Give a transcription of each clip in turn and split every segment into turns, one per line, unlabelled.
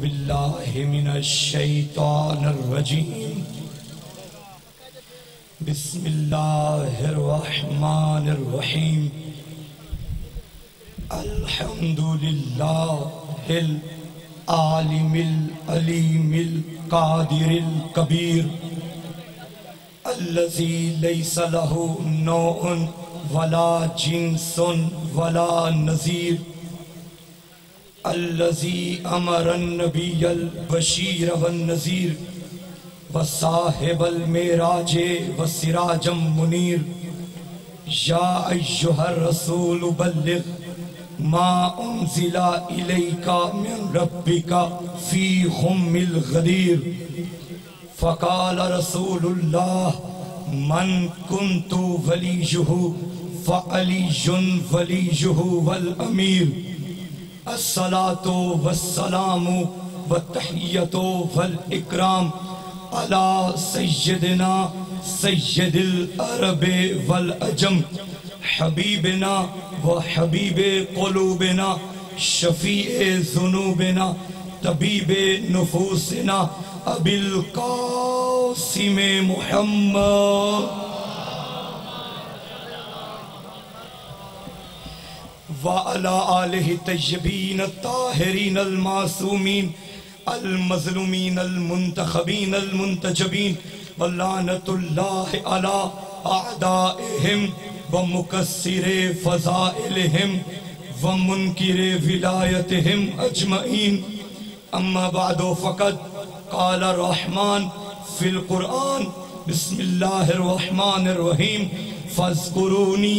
बिल्लाहि मिनश शैतानिर रजीम। बिस्मिल्लाहिर रहमानिर रहीम। अल्हम्दुलिल्लाहिल आलिमिल अलीमिल कादिरिल कबीर अल्लज़ी लैसा लहू नौउन वला जिन्सुन वला नज़ीर अल्लज़ी अमरन नबियल बशीर वन नज़ीर व साहिबल मेराजे व सिराजम मुनीर। या अय्युहर रसूल बल्लिग मा उन्ज़िला इलैका मिन रब्बिका फी हुम्मिल गदीर। फ़क़ाल रसूलुल्लाह मन कुन्तु वलियुहु फ़अलियुन वलियुहु वल अमीर। अस्सलातु वस्सलामु वत्तहिय्यतु वल इकराम अला सय्यदिना सय्यदिल अरबे वल अजम हबीबिना व हबीबे क़ुलूबिना शफ़ीए ज़ुनूबिना तबीबे नुफूसिना अबिल क़ासिम मुहम्मद व अला आलिहि तय्यबीन ताहिरीन अल मासूमीन अल मज़लूमीन अल मुंतखबीन अल मुंतजबीन व लानतुल्लाहि अला अअदाइहिम व मुकस्सिरे फ़ज़ाइलिहिम व मुनकिरे विलायतिहिम अजमईन। अम्मा बादो फ़क़द क़ाल रहमान फ़िल क़ुरआन बिस्मिल्लाहिर रहमानिर रहीम फ़ज़्कुरूनी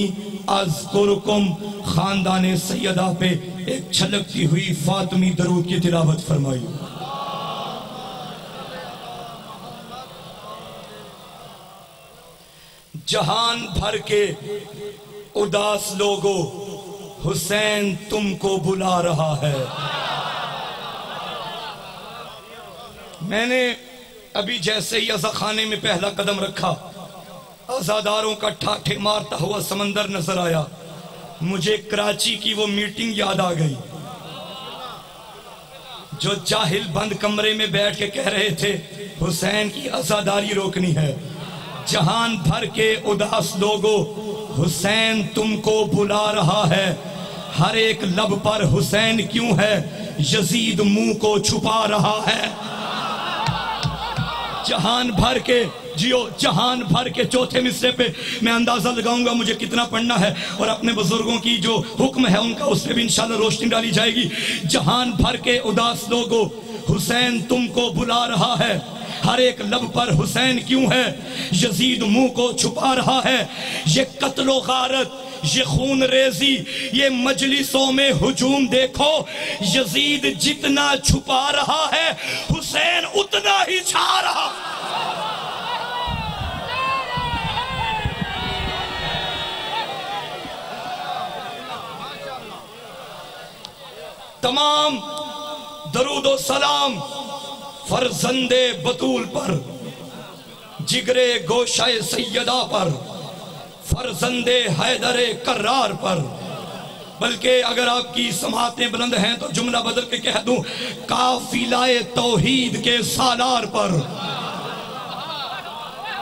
अज़्कुरुकुम। खानदाने सैयदा पे एक छलकती हुई फातिमी दरूद की तिलावत फरमाई। जहान भर के उदास लोगों हुसैन तुमको बुला रहा है। मैंने अभी जैसे ही अज़ा खाने में पहला कदम रखा आज़ादारों का ठाठे मारता हुआ समंदर नजर आया। मुझे कराची की वो मीटिंग याद आ गई जो जाहिल बंद कमरे में बैठ के कह रहे थे हुसैन की आज़ादारी रोकनी है। जहान भर के उदास लोगों हुसैन तुमको बुला रहा है। हर एक लब पर हुसैन क्यों है, यजीद मुंह को छुपा रहा है। जहान भर के जियो, जहान भर के चौथे मिसरे पे मैं अंदाजा लगाऊंगा मुझे कितना पढ़ना है और अपने बुजुर्गों की जो हुक्म है उनका उस पर भी इंशाल्लाह रोशनी डाली जाएगी। जहान भर के उदास लोगों हुसैन तुमको बुला रहा है। हर एक लब पर हुसैन क्यों है, यजीद मुंह को छुपा रहा है। ये कत्लो गारत, ये खून रेजी, ये मजलिसों में हुजूम देखो, यजीद जितना छुपा रहा है हुसैन उतना ही छा रहा। तमाम दरूद व सलाम फरजंदे बतूल पर, जिगरे गोशाए सैयदा पर, फरजंदे हैदरे कर्रार पर। बल्कि अगर आपकी समातें बुलंद हैं तो जुमला बदल के कह दूं काफिलाए तौहीद के सालार पर,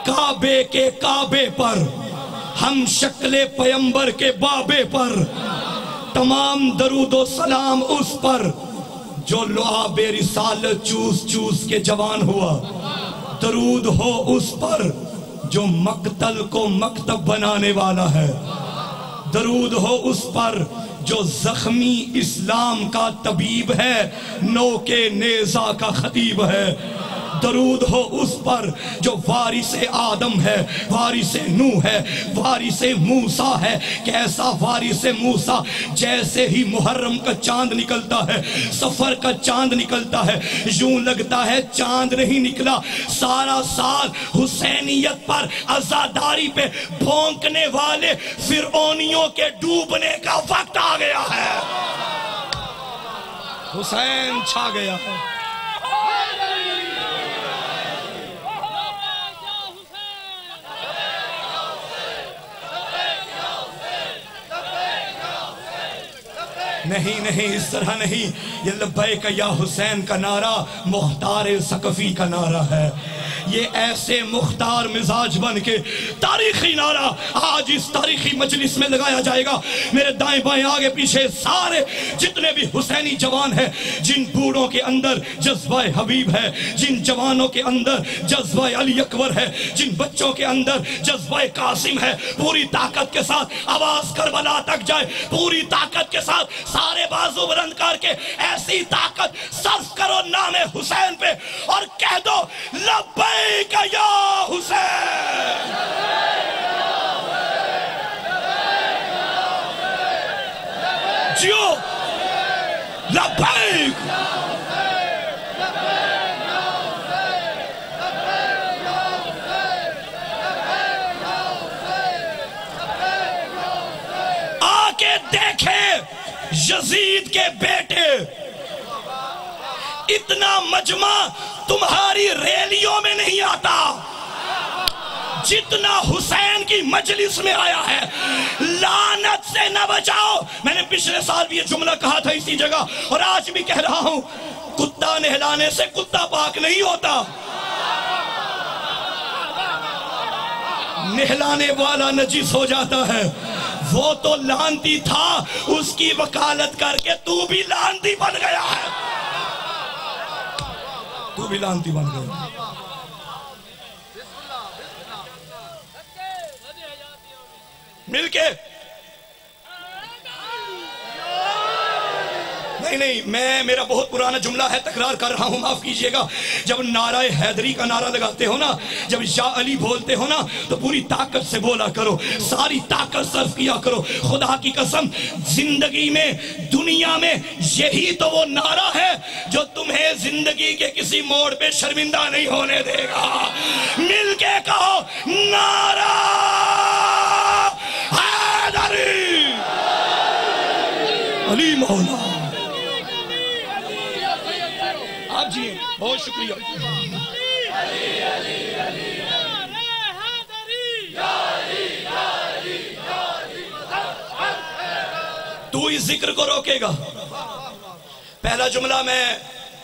काबे के काबे पर, हम शक्ले पैगंबर के बाबे पर। तमाम दरूदो सलाम उस पर जो लुआबे रिसालत चूस चूस के जवान हुआ। दरूद हो उस पर जो मक्तल को मकतब बनाने वाला है। दरूद हो उस पर जो जख्मी इस्लाम का तबीब है, नौ के नेजा का खतीब है। दरूद हो उस पर जो वारिसे आदम है, वारिसे नूह है, वारिसे मूसा है। कैसा वारिसे मूसा, जैसे ही मुहर्रम का चांद निकलता है, सफर का चांद निकलता है, यूं लगता है चांद नहीं निकला। सारा साल हुसैनियत पर, आजादारी पे भौंकने वाले फिरौनियों के डूबने का वक्त आ गया है। हुसैन छा गया है। नहीं नहीं, इस तरह नहीं। ये लब्बैक या हुसैन का नारा मुख्तार सकफी का नारा है। ये ऐसे मुख्तार मिजाज बन के तारीखी नारा आज इस तारीखी मजलिस में लगाया जाएगा। मेरे दाएं बाएं आगे पीछे सारे जितने भी हुसैनी जवान हैं, जिन बूढ़ों के अंदर जज्बा हबीब है, जिन जवानों के अंदर जज्बा अली अकबर है, जिन बच्चों के अंदर जज्बा कासिम है, पूरी ताकत के साथ आवाज करबला तक जाए। पूरी ताकत के साथ सारे बाजू बुलंद करके ऐसी ताकत सर्फ करो नामे हुसैन पे और कह दो लब्बैक या हुसैन। जियो लब्बैक। आके देखे यजीद के बेटे, इतना मजमा तुम्हारी रैलियों में नहीं आता जितना हुसैन की मजलिस में आया है। लानत से न बचाओ। मैंने पिछले साल भी ये जुमला कहा था इसी जगह और आज भी कह रहा हूं, कुत्ता नहलाने से कुत्ता पाक नहीं होता, नहलाने वाला नजीस हो जाता है। वो तो लानती था, उसकी वकालत करके तू भी लानती बन गया है, तू भी लानती बन गया। मिलके नहीं, मेरा बहुत पुराना जुमला है, तकरार कर रहा हूं, माफ कीजिएगा। जब नाराए हैदरी का नारा लगाते हो ना, जब या अली बोलते हो ना, तो पूरी ताकत से बोला करो, सारी ताकत सर्फ किया करो। खुदा की कसम, जिंदगी में दुनिया में यही तो वो नारा है जो तुम्हें जिंदगी के किसी मोड़ पे शर्मिंदा नहीं होने देगा। मिलके कहो नारा हैदरी, अली मौला। आप जी बहुत शुक्रिया। तू इस जिक्र को रोकेगा। पहला जुमला मैं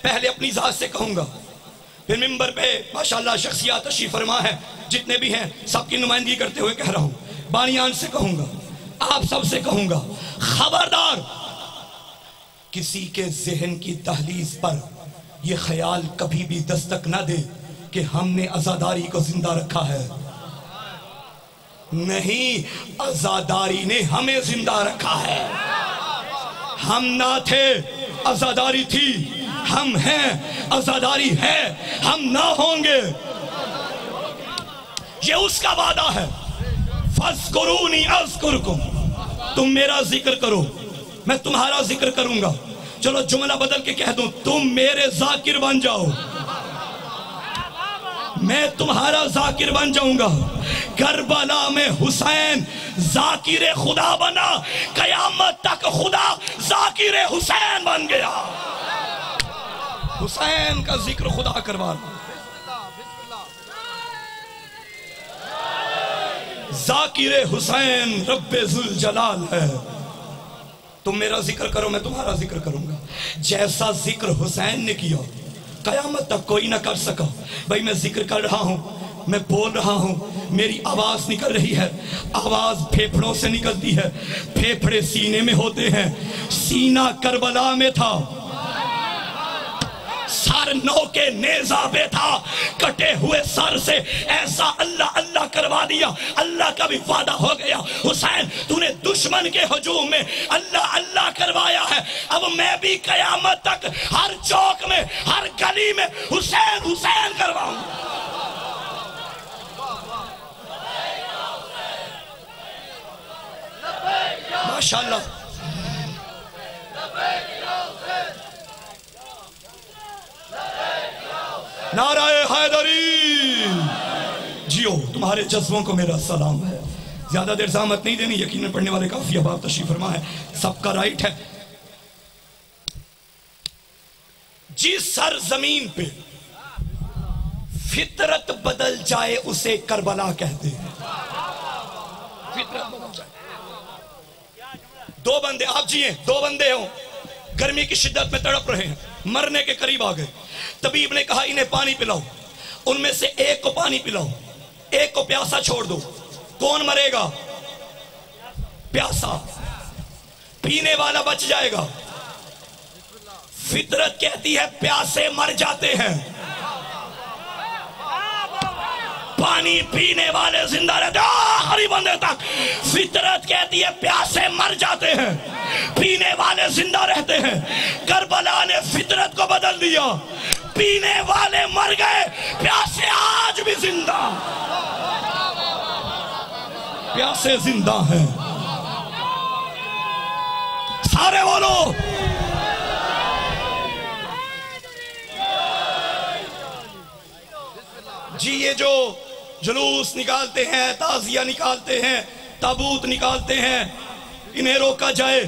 पहले अपनी जात से कहूंगा, फिर मिंबर पे माशाल्लाह शख्सियत तशरीफ फरमा है, जितने भी हैं सबकी नुमाइंदगी करते हुए कह रहा हूं। बानियान से कहूंगा, आप सबसे कहूंगा, खबरदार किसी के जहन की दहलीज पर यह ख्याल कभी भी दस्तक न दे कि हमने आजादारी को जिंदा रखा है। नहीं, आजादारी ने हमें जिंदा रखा है। हम ना थे, आजादारी थी, हम हैं, आजादारी है, हम ना होंगे। ये उसका वादा है। फज़कुरूनी अज़कुरकुम, तुम मेरा जिक्र करो, मैं तुम्हारा जिक्र करूंगा। चलो जुमला बदल के कह दूं, तुम मेरे जाकिर बन जाओ, मैं तुम्हारा जाकिर बन जाऊंगा। करबला में हुसैन जाकिर खुदा बना, कयामत तक खुदा जाकिर हुसैन बन गया। हुसैन का जिक्र खुदा करवा लो। जाकिर हुसैन रब्बे जुल जलाल है। तुम मेरा जिक्र करो, मैं तुम्हारा जिक्र करूंगा। जैसा जिक्र हुसैन ने किया कयामत तक कोई ना कर सका। भाई मैं जिक्र कर रहा हूं, मैं बोल रहा हूं, मेरी आवाज निकल रही है, आवाज फेफड़ों से निकलती है, फेफड़े सीने में होते हैं। सीना करबला में था, सर नोके नेज़ा पे था, कटे हुए सर से ऐसा अल्लाह अल्लाह करवा दिया। अल्लाह का भी वादा हो गया, हुसैन तूने दुश्मन के हुजूम में अल्लाह अल्लाह करवाया है, अब मैं भी कयामत तक हर चौक में, हर गली में हुसैन हुसैन करवाऊंगा। माशाअल्लाह। नाराए हैदरी जियो। तुम्हारे जज्बों को मेरा सलाम है। ज्यादा देर ज़हमत नहीं देनी, यकीनन पढ़ने वाले काफी अहबाब तशरीफ फरमा है, सबका राइट है। जिस सर जमीन पे फितरत बदल जाए उसे करबला कहते हैं। फितरत बदल जाए। दो बंदे, आप जिए, दो बंदे हो, गर्मी की शिद्दत में तड़प रहे हैं, मरने के करीब आ गए। तबीब ने कहा इन्हें पानी पिलाओ। उनमें से एक को पानी पिलाओ, एक को प्यासा छोड़ दो। कौन मरेगा? प्यासा। पीने वाला बच जाएगा। फितरत कहती है प्यासे मर जाते हैं, पानी पीने वाले जिंदा रहते हैं आखिरी बंदे तक। फितरत कहती है प्यासे मर जाते हैं, पीने वाले जिंदा रहते हैं। करबला ने फितरत को बदल दिया, पीने वाले मर गए, प्यासे आज भी जिंदा, प्यासे जिंदा हैं। सारे बोलो जी। ये जो जुलूस निकालते हैं, ताजिया निकालते हैं, ताबूत निकालते हैं, इन्हें रोका जाए।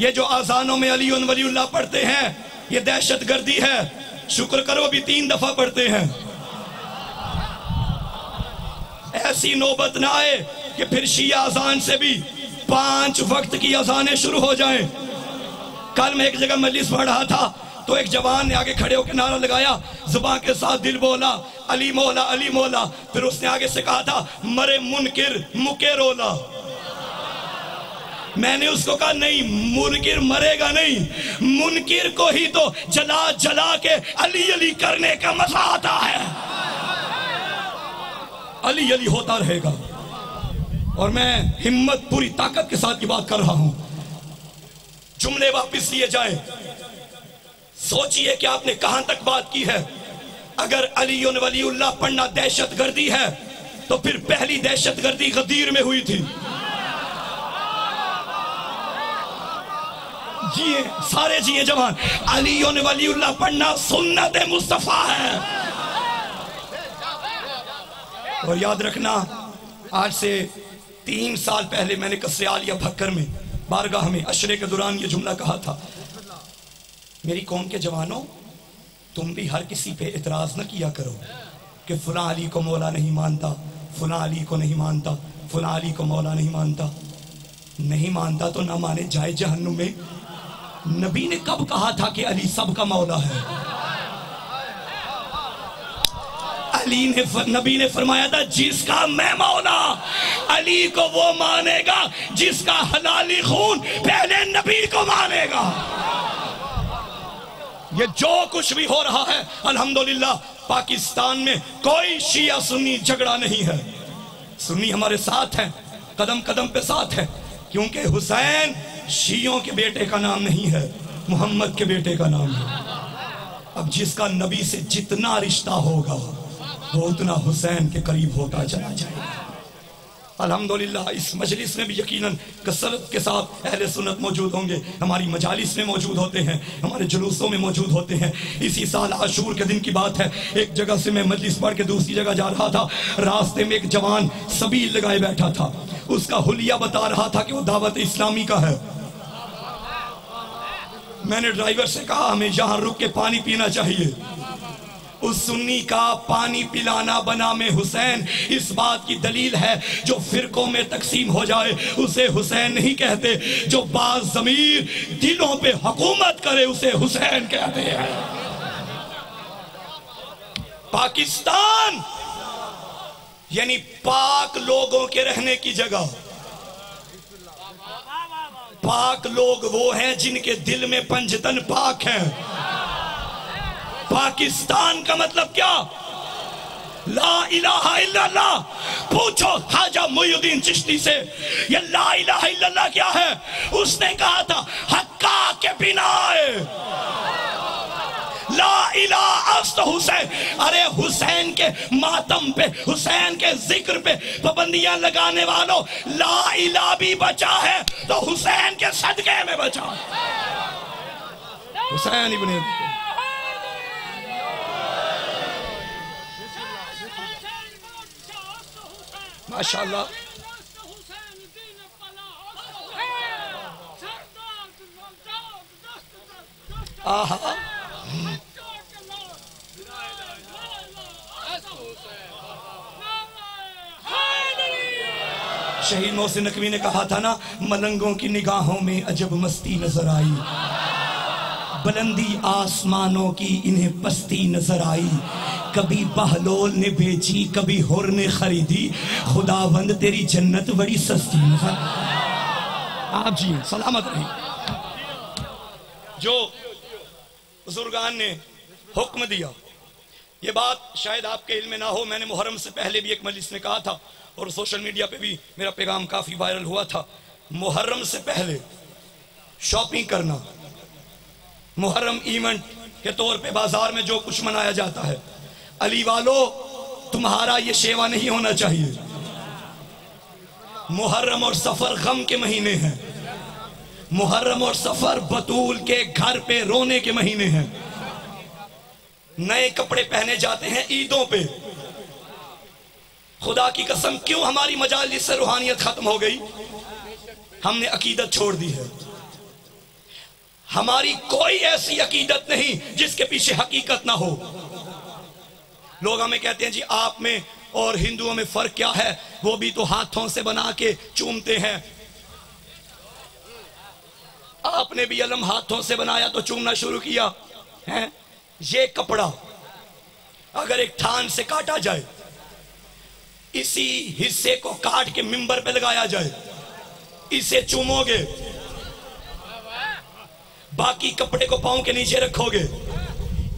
ये जो आजानों में अली वलीउल्लाह पढ़ते हैं, ये दहशत गर्दी है। शुक्र करो भी 3 दफा पढ़ते हैं। ऐसी नौबत ना आए कि फिर शिया अजान से भी 5 वक्त की अजानें शुरू हो जाएं। कल मैं एक जगह मजलिस पढ़ रहा था तो एक जवान ने आगे खड़े होकर नारा लगाया, जुबान के साथ दिल बोला अली मौला अली मौला। फिर उसने आगे से कहा था मरे मुनकिर मुके रोला। मैंने उसको कहा नहीं, मुनकिर मरेगा नहीं, मुनकिर को ही तो जला जला के अली अली करने का मजा आता है। अली अली होता रहेगा। और मैं हिम्मत पूरी ताकत के साथ की बात कर रहा हूं। जुमले वापस लिए जाए। सोचिए कि आपने कहां तक बात की है। अगर अली वलीउल्लाह पढ़ना दहशतगर्दी है तो फिर पहली दहशतगर्दी गदीर में हुई थी। जिए सारे जिए जवान। अली वलीउल्लाह पढ़ना सुन्नत मुस्तफा है। और याद रखना, आज से 3 साल पहले मैंने कसरियालिया भक्कर में बारगाह में अशरे के दौरान ये जुमला कहा था, मेरी कौम के जवानों, तुम भी हर किसी पे इतराज न किया करो कि फुला अली को मौला नहीं मानता, फुला अली को नहीं मानता, फुला अली को मौला नहीं मानता। नहीं मानता तो ना माने, जाए जहन्नुम में। नबी ने कब कहा था कि अली सबका मौला है? नबी ने फरमाया था जिसका मैं मौला, अली को वो मानेगा जिसका हलाली खून पहले नबी को मानेगा। ये जो कुछ भी हो रहा है अल्हम्दुलिल्लाह, पाकिस्तान में कोई शिया सुन्नी झगड़ा नहीं है। सुन्नी हमारे साथ है, कदम कदम पे साथ है, क्योंकि हुसैन शियों के बेटे का नाम नहीं है, मोहम्मद के बेटे का नाम है। अब जिसका नबी से जितना रिश्ता होगा वो उतना हुसैन के करीब होता चला जाएगा। अल्हम्दुलिल्लाह इस मजलिस में भी यकीनन कसरत के साथ अहले सुन्नत मौजूद होंगे। हमारी मजालिस में मौजूद होते हैं, हमारे जुलूसों में मौजूद होते हैं। इसी साल आशूर के दिन की बात है, एक जगह से मैं मजलिस पढ़ के दूसरी जगह जा रहा था। रास्ते में एक जवान सबील लगाए बैठा था। उसका हुलिया बता रहा था कि वो दावत इस्लामी का है। मैंने ड्राइवर से कहा हमें यहाँ रुक के पानी पीना चाहिए। उस सुन्नी का पानी पिलाना बना में हुसैन इस बात की दलील है। जो फिरकों में तकसीम हो जाए उसे हुसैन नहीं कहते, जो बाज ज़मीर दिलों पे हुकूमत करे उसे हुसैन कहते हैं। पाकिस्तान यानी पाक लोगों के रहने की जगह। पाक लोग वो हैं जिनके दिल में पंजतन पाक है। पाकिस्तान का मतलब क्या? ला इलाहा इल्लल्लाह। पूछो ख्वाजा मोइनुद्दीन चिश्ती से ये ला इलाहा इल्लल्लाह क्या है। उसने कहा था हक्का के बिना ला इलाहा अस्त हुसैन। अरे हुसैन के मातम पे, हुसैन के जिक्र पे पाबंदियां लगाने वालों, ला इलाहा भी बचा है तो हुसैन के सदके में बचा। हुसैन इब्ने माशाअल्लाह। आहा शहीद मोहसिन नकवी ने कहा था ना, मलंगों की निगाहों में अजब मस्ती नजर आई, बुलंदी आसमानों की इन्हें पस्ती नजर आई, कभी बहलोल ने बेची कभी हुर ने खरीदी, खुदावंद तेरी जन्नत बड़ी सस्ती नजर। आप जी सलामत रही। जो बुजुर्गान ने हुक्म दिया, ये बात शायद आपके इल्म में ना हो, मैंने मुहर्रम से पहले भी एक मजलिस में कहा था और सोशल मीडिया पे भी मेरा पैगाम काफी वायरल हुआ था। मुहर्रम से पहले शॉपिंग करना, मुहर्रम इवेंट के तौर पे बाजार में जो कुछ मनाया जाता है, अली वालों तुम्हारा ये शेवा नहीं होना चाहिए। मुहर्रम और सफर गम के महीने हैं, मुहर्रम और सफर बतूल के घर पे रोने के महीने हैं। नए कपड़े पहने जाते हैं ईदों पे। खुदा की कसम क्यों हमारी मजालिस से रूहानियत खत्म हो गई? हमने अकीदत छोड़ दी है। हमारी कोई ऐसी अकीदत नहीं जिसके पीछे हकीकत ना हो। लोग हमें कहते हैं जी आप में और हिंदुओं में फर्क क्या है, वो भी तो हाथों से बना के चूमते हैं। आपने भी अलम हाथों से बनाया तो चूमना शुरू किया है। ये कपड़ा अगर एक थान से काटा जाए, इसी हिस्से को काट के मिंबर पे लगाया जाए, इसे चूमोगे, बाकी कपड़े को पांव के नीचे रखोगे,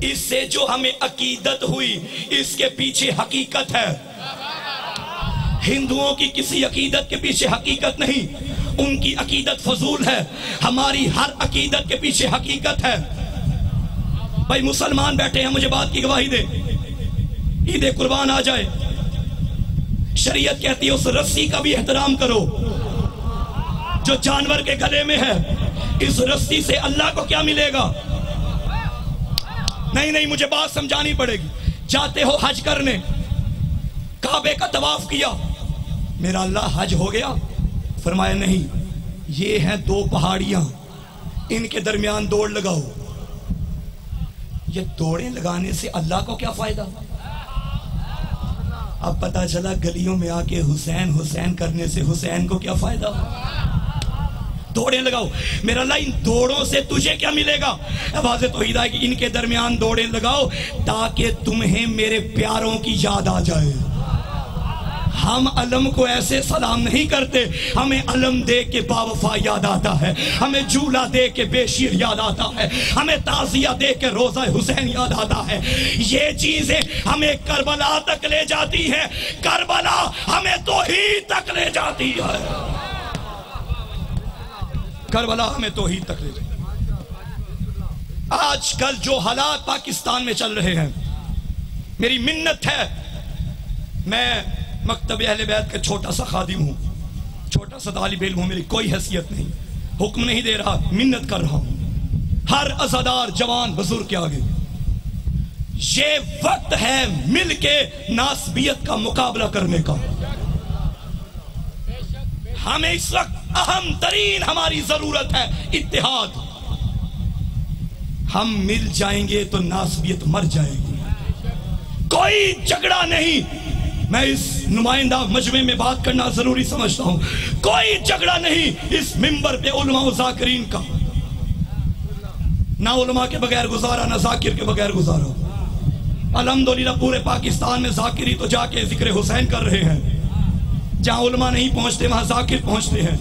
इससे जो हमें अकीदत हुई इसके पीछे हकीकत है। हिंदुओं की किसी अकीदत के पीछे हकीकत नहीं, उनकी अकीदत फजूल है। हमारी हर अकीदत के पीछे हकीकत है। भाई मुसलमान बैठे हैं, मुझे बात की गवाही दे, ईद कुर्बान आ जाए, शरीयत कहती है उस रस्सी का भी एहतराम करो जो जानवर के गले में है। इस रस्सी से अल्लाह को क्या मिलेगा? नहीं, मुझे बात समझानी पड़ेगी। जाते हो हज करने, काबे का तवाफ किया, मेरा अल्लाह हज हो गया? फरमाया नहीं, ये हैं दो पहाड़ियां, इनके दरमियान दौड़ लगाओ। ये दौड़े लगाने से अल्लाह को क्या फायदा? अब पता चला गलियों में आके हुसैन हुसैन करने से हुसैन को क्या फायदा? दौड़े लगाओ, मेरा अल्लाह इन दौड़ों से तुझे क्या मिलेगा? आवाज़ तौहीद है कि इनके दरमियान दौड़े लगाओ ताकि तुम्हें मेरे प्यारों की याद आ जाए। हम अलम को ऐसे सलाम नहीं करते, हमें अलम देख के बावफा याद आता है, हमें झूला देख के बेशीर याद आता है, हमें ताजिया देख के रोजा हुसैन याद आता है। ये चीजें हमें करबला तक ले जाती है, करबला हमें तौहीद तक ले जाती है, करबला हमें तौहीद तक ले जाती। आजकल जो हालात पाकिस्तान में चल रहे हैं, मेरी मिन्नत है, मैं मकतब अहले बैत का छोटा सा खादिम हूं, छोटा सा तालिब इल्म हूं, मेरी कोई हैसियत नहीं, हुक्म नहीं दे रहा, मिन्नत कर रहा हूं हर अज़ादार जवान बुजुर्ग के आगे। ये वक्त है मिल के नासबियत का मुकाबला करने का। हमें इस वक्त अहम तरीन हमारी जरूरत है इत्तेहाद। हम मिल जाएंगे तो नासबियत मर जाएगी। कोई झगड़ा नहीं, मैं इस नुमाइंदा मजमे में बात करना जरूरी समझता हूं। कोई झगड़ा नहीं इस मिंबर पे उलमा व ज़ाकिरीन का, ना उलमा के बगैर गुजारा, ना जाकिर के बगैर गुजारा। अल्हम्दुलिल्लाह पूरे पाकिस्तान में जाकिरी तो जाके जिक्र हुसैन कर रहे हैं। जहां उलमा नहीं पहुंचते वहां जाकिर पहुंचते हैं।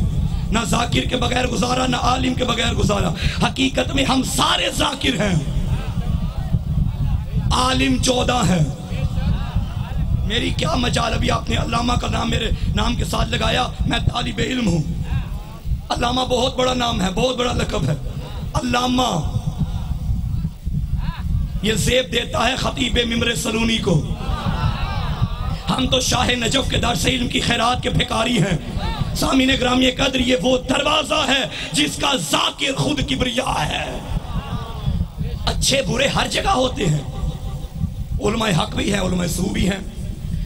ना जाकिर के बगैर गुजारा, ना आलिम के बगैर गुजारा। हकीकत में हम सारे जाकिर हैं, आलिम 14 है। मेरी क्या मजाल, अभी आपने अल्लामा का नाम मेरे नाम के साथ लगाया, मैं तालिब इल्म हूं। अल्लामा बहुत बड़ा नाम है, बहुत बड़ा लक़ब है अल्लामा। ये ज़ेब देता है खतीब मिम्बर सलूनी को। हम तो शाह नजफ के दर से इल्म की खैरात के भिखारी हैं। सामीने ग्रामीय कद्र, ये वो दरवाजा है जिसका जाकिर खुद किबरिया है। अच्छे बुरे हर जगह होते हैं, उलमाए हक भी है, उलमाए सू भी हैं।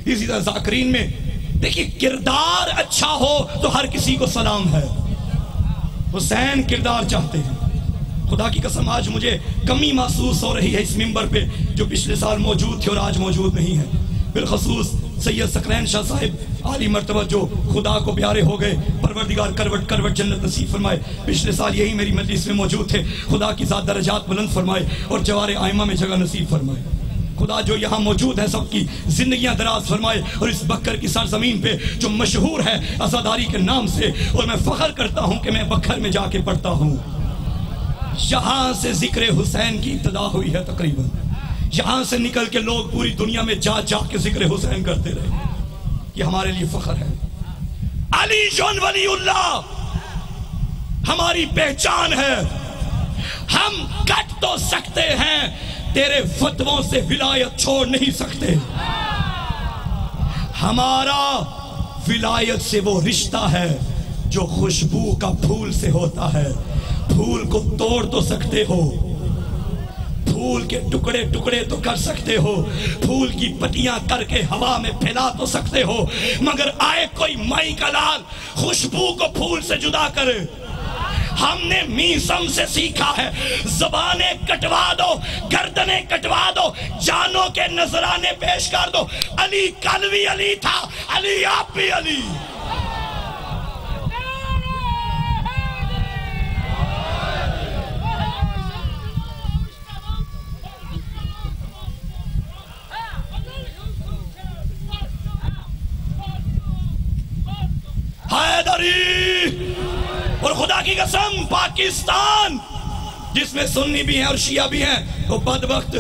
इसी तरह जाकिरीन में देखिए, किरदार अच्छा हो तो हर किसी को सलाम है। हुसैन किरदार चाहते हैं। खुदा की कसम आज मुझे कमी महसूस हो रही है इस मिंबर पे, जो पिछले साल मौजूद थे और आज मौजूद नहीं है। बिलखसूस सैयद सकलैन शाह साहिब आली मर्तबा जो खुदा को प्यारे हो गए, परवरदिगार करवट करवट जन्नत नसीब फरमाए। पिछले साल यही मेरी मजलिस में मौजूद थे। खुदा की ज़ात दरजात बुलंद फरमाए और जवारे आइमा में जगह नसीब फरमाए। खुदा जो यहाँ मौजूद है सबकी जिंदगियां दराज फरमाए और इस बक्कर की सरजमीन पे जो मशहूर है अज़ादारी के नाम से, और मैं फख्र करता हूँ कि मैं बक्कर में जाके पढ़ता हूँ। यहाँ से जिक्र हुसैन की इब्तिदा हुई है तकरीबन। यहाँ से निकल के लोग पूरी दुनिया में जा जा के जिक्र हुसैन करते रहे। ये हमारे लिए फख्र है। अली जोन वलीउल्लाह हमारी पहचान है। हम कट तो सकते हैं, तेरे फतवों से विलायत छोड़ नहीं सकते। हमारा विलायत से वो रिश्ता है जो खुशबू का फूल से होता है। फूल को तोड़ तो सकते हो, फूल के टुकड़े टुकड़े तो कर सकते हो, फूल की पत्तियां करके हवा में फैला तो सकते हो, मगर आए कोई माई का लाल खुशबू को फूल से जुदा करे। हमने मीसम से सीखा है, ज़बाने कटवा दो, गर्दने कटवा दो, जानों के नजराने पेश कर दो। अली कल भी अली था, अली आप भी अली। हैदरी और खुदा की कसम पाकिस्तान जिसमें सुन्नी भी हैं और शिया भी हैं, वो बदबख्त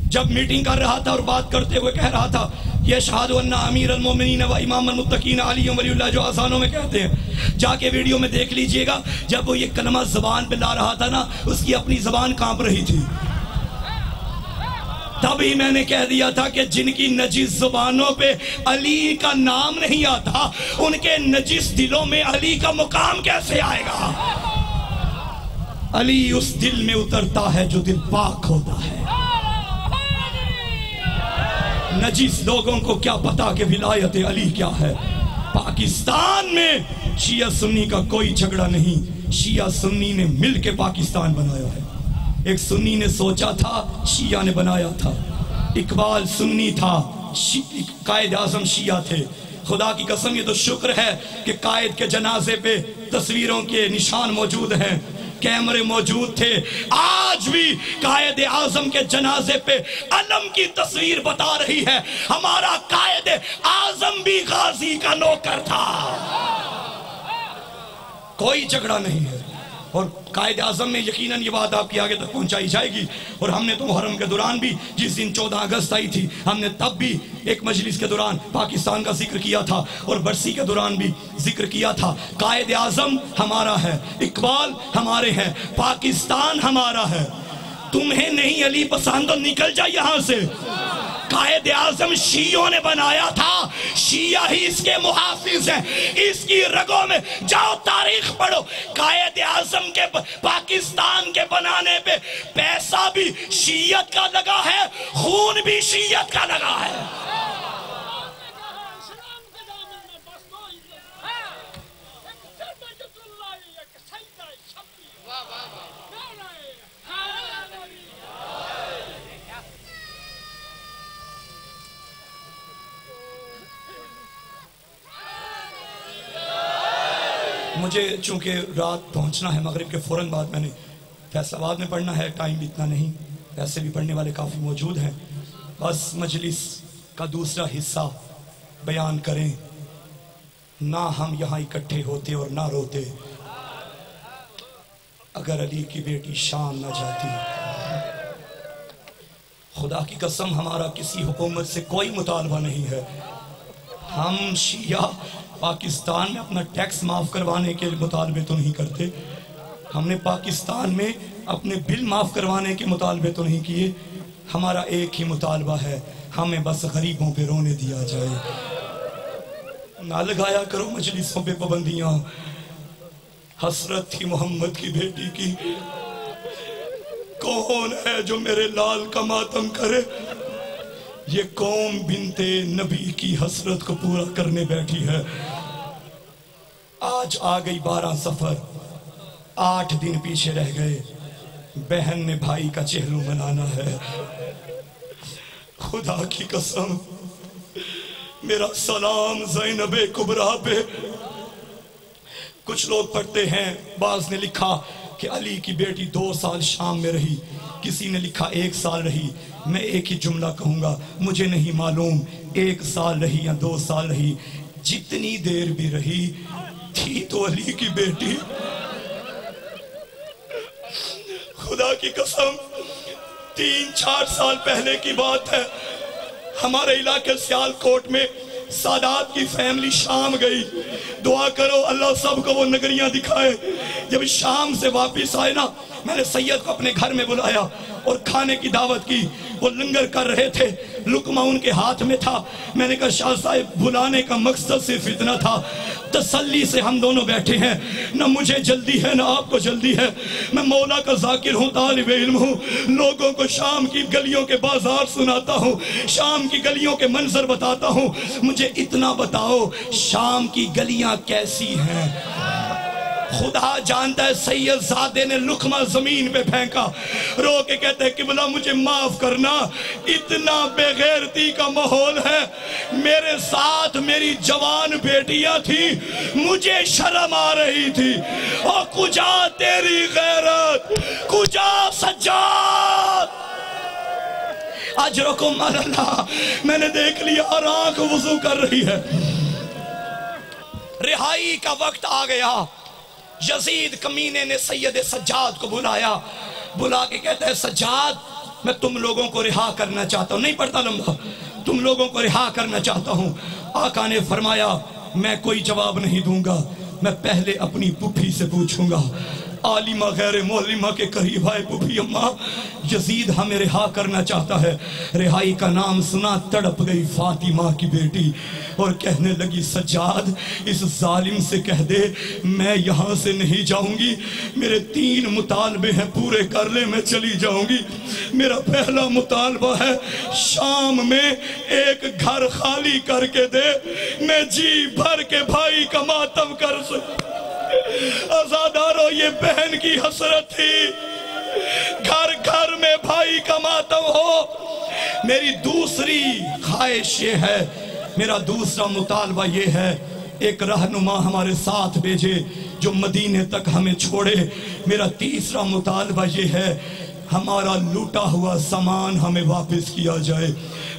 जब मीटिंग कर रहा था और बात करते हुए कह रहा था ये शहादु अन्ना अमीर अल मोमिनीन व इमाम अल मुत्तकीन अली वलीउल्लाह जो आसानों में कहते हैं। जाके वीडियो में देख लीजिएगा, जब वो ये कलमा जबान पे ला रहा था ना, उसकी अपनी जबान कांप रही थी। तभी मैंने कह दिया था कि जिनकी नजिस जुबानों पे अली का नाम नहीं आता, उनके नजिस दिलों में अली का मुकाम कैसे आएगा। अली उस दिल में उतरता है जो दिल पाक होता है। नजिस लोगों को क्या पता कि विलायत अली क्या है। पाकिस्तान में शिया सुन्नी का कोई झगड़ा नहीं, शिया सुन्नी ने मिलकर पाकिस्तान बनाया है। एक सुन्नी ने सोचा था, शिया ने बनाया था। इकबाल सुन्नी था, कायद आजम शिया थे। खुदा की कसम, ये तो शुक्र है कि कायद के जनाजे पे तस्वीरों के निशान मौजूद हैं, कैमरे मौजूद थे। आज भी कायद आजम के जनाजे पे अलम की तस्वीर बता रही है, हमारा कायद आजम भी गाजी का नौकर था। कोई झगड़ा नहीं है। और कायद आजम में यकीनन ये बात आपकी आगे तक पहुंचाई जाएगी। और हमने तो मुहर्रम के दौरान भी, जिस दिन 14 अगस्त आई थी, हमने तब भी एक मजलिस के दौरान पाकिस्तान का जिक्र किया था और बरसी के दौरान भी जिक्र किया था। कायद आजम हमारा है, इकबाल हमारे हैं, पाकिस्तान हमारा है। तुम्हें नहीं अली पसंद तो निकल जाए यहां से। कायद आजम शियों ने बनाया था, शिया ही इसके मुहाफिज हैं। इसकी रगों में जाओ, तारीख पढ़ो। कायद आजम के पाकिस्तान के बनाने पे पैसा भी शियत का लगा है, खून भी शियत का लगा है। मुझे चूंकि रात पहुंचना है, मगरिब के फौरन बाद मैंने फैसलाबाद में पढ़ना है, टाइम भी इतना नहीं, वैसे भी पढ़ने वाले काफ़ी मौजूद हैं। बस मजलिस का दूसरा हिस्सा बयान करें। ना हम यहाँ इकट्ठे होते और ना रोते अगर अली की बेटी शाम ना जाती। खुदा की कसम, हमारा किसी हुकूमत से कोई मुतालबा नहीं है। हम शिया पाकिस्तान में अपना टैक्स माफ़ करवाने के मुतालबे तो नहीं करते। हमने पाकिस्तान में अपने बिल माफ़ करवाने के मुतालबे तो नहीं किए। हमारा एक ही मुतालबा है, हमें बस गरीबों पे रोने दिया जाए। ना लगाया करो मजलिसों पे पाबंदियाँ। हसरत थी मोहम्मद की बेटी की, कौन है जो मेरे लाल का मातम करे। ये कौम बिनते नबी की हसरत को पूरा करने बैठी है। आज आ गई 12 सफर, 8 दिन पीछे रह गए। बहन ने भाई का चेहरू मनाना है। खुदा की कसम, मेरा सलाम ज़ैनब कुबरा पे। कुछ लोग पढ़ते हैं, बाज ने लिखा कि अली की बेटी 2 साल शाम में रही, किसी ने लिखा 1 साल रही। मैं एक ही जुमला कहूंगा, मुझे नहीं मालूम 1 साल रही या 2 साल रही, जितनी देर भी रही थी तो अली की बेटी। खुदा की कसम 3-4 साल पहले की बात है, हमारे इलाके सियालकोट में सादात की फैमिली शाम गई। दुआ करो अल्लाह सबको वो नगरियां दिखाए। जब शाम से वापस आए ना, मैंने सैयद को अपने घर में बुलाया और खाने की दावत की। वो लंगर कर रहे थे, लुकमा उनके हाथ में था। मैंने कहा शाह साहब, बुलाने का मकसद सिर्फ इतना था, तसल्ली से हम दोनों बैठे हैं, ना मुझे जल्दी है ना आपको जल्दी है। मैं मौला का जाकिर हूँ, तालिब इल्म हूँ, लोगों को शाम की गलियों के बाजार सुनाता हूँ, शाम की गलियों के मंजर बताता हूँ। मुझे इतना बताओ शाम की गलियां कैसी हैं? खुदा जानता है। सैयद ज़ादे ने लुकमा जमीन पे फेंका, रो के कहते हैं किबला मुझे माफ करना, इतना बेगैरती का माहौल है, मेरे साथ मेरी जवान बेटियां थी, मुझे शर्म आ रही थी। और कुजा तेरी गैरत, कुजा सज्जाद, अजरकुम अल्लाह। मैंने देख लिया और आंख वुजू कर रही है। रिहाई का वक्त आ गया। यजीद कमीने ने सैयद सज्जाद को बुलाया, बुला के कहता है सज्जाद, मैं तुम लोगों को रिहा करना चाहता हूँ। नहीं पढ़ता लंबा, तुम लोगों को रिहा करना चाहता हूँ। आका ने फरमाया मैं कोई जवाब नहीं दूंगा, मैं पहले अपनी पुफी से पूछूंगा। आलिमा गैर मौलिमा के करीब आए, पुफी अम्मा यजीद हमें रिहा करना चाहता है। रिहाई का नाम सुना तड़प गई फातिमा की बेटी और कहने लगी सज्जाद, इस जालिम से कह दे मैं यहाँ से नहीं जाऊंगी, मेरे 3 मुतालबे हैं, पूरे कर ले, मैं चली जाऊंगी। मेरा पहला मुतालबा है शाम में एक घर खाली करके दे, मैं जी भर के भाई का मातम कर सकूं। आजादारो, ये बहन की हसरत थी, घर घर में भाई का मातम हो। मेरी दूसरी ख्वाहिश ये है, मेरा दूसरा मुतालबा ये है, एक रहनुमा हमारे साथ भेजे जो मदीने तक हमें छोड़े। मेरा तीसरा मुतालबा ये है, हमारा लूटा हुआ सामान हमें वापस किया जाए,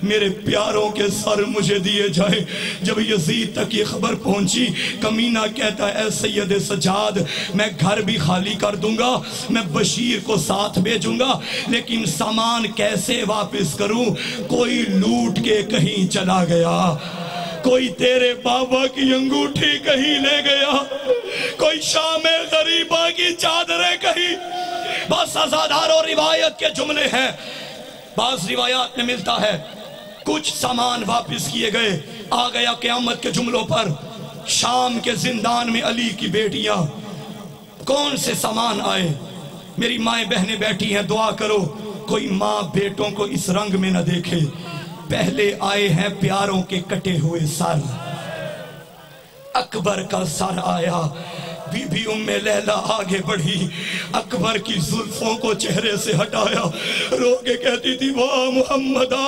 मेरे प्यारों के सर मुझे दिए जाए। जब यजीद तक ये खबर पहुंची, कमीना कहता है सैयद सज्जाद, मैं घर भी खाली कर दूंगा, मैं बशीर को साथ भेजूंगा, लेकिन सामान कैसे वापस करूं? कोई लूट के कहीं चला गया, कोई तेरे बाबा की अंगूठी कहीं ले गया, कोई शामे गरीबा की चादरें कहीं। बस आजादारों, रिवायत के जुमले हैं। बास रिवायात में मिलता है कुछ सामान वापस किए गए। आ गया क़यामत के जुमलों पर, शाम के जिंदान में अली की बेटियां। कौन से सामान आए? मेरी माएं बहनें बैठी हैं, दुआ करो कोई माँ बेटों को इस रंग में न देखे। पहले आए हैं प्यारों के कटे हुए सर। अकबर का सर आया, बीबी उम्मे लैला आगे बढ़ी, अकबर की जुल्फों को चेहरे से हटाया, रो के कहती थी वाह मुहम्मदा,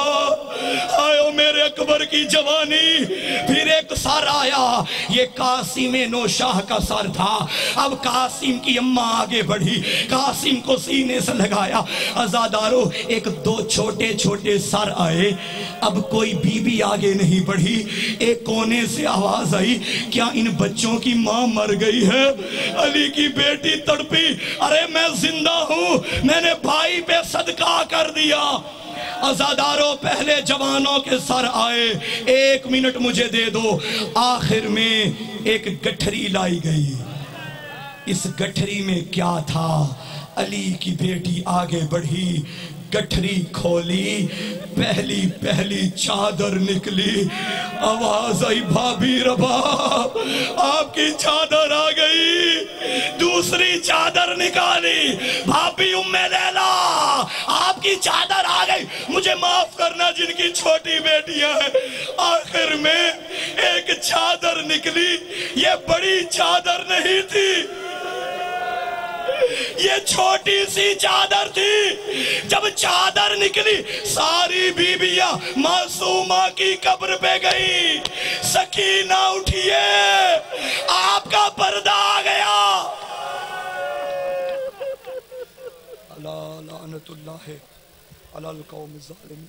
आयो मेरे अकबर की जवानी। फिर एक सर आया, ये कासिम नौशाह का सर था। अब कासिम की अम्मा आगे बढ़ी, कासिम को सीने से लगाया। आजादारो, 1-2 छोटे छोटे सर आए। अब कोई बीबी आगे नहीं बढ़ी। एक कोने से आवाज आई, क्या इन बच्चों की माँ मर गई है? अली की बेटी तड़पी, अरे मैं जिंदा हूं, मैंने भाई पे सदका कर दिया। आजादारों, पहले जवानों के सर आए, 1 मिनट मुझे दे दो। आखिर में एक गठरी लाई गई। इस गठरी में क्या था? अली की बेटी आगे बढ़ी, गठरी खोली, पहली पहली चादर निकली। आवाज आई भाभी रबाब, आपकी चादर आ गई। दूसरी चादर निकाली, भाभी उम्मे लैला, आपकी चादर आ गई। मुझे माफ करना जिनकी छोटी बेटियां हैं। आखिर में एक चादर निकली, ये बड़ी चादर नहीं थी, ये छोटी सी चादर थी, जब चादर निकली सारी बीबियां मासूमा की कब्र पे गई। सकीना उठिए, आपका पर्दा आ गया। अला लानतुल्लाह अलल कौम ज़ालिमीन।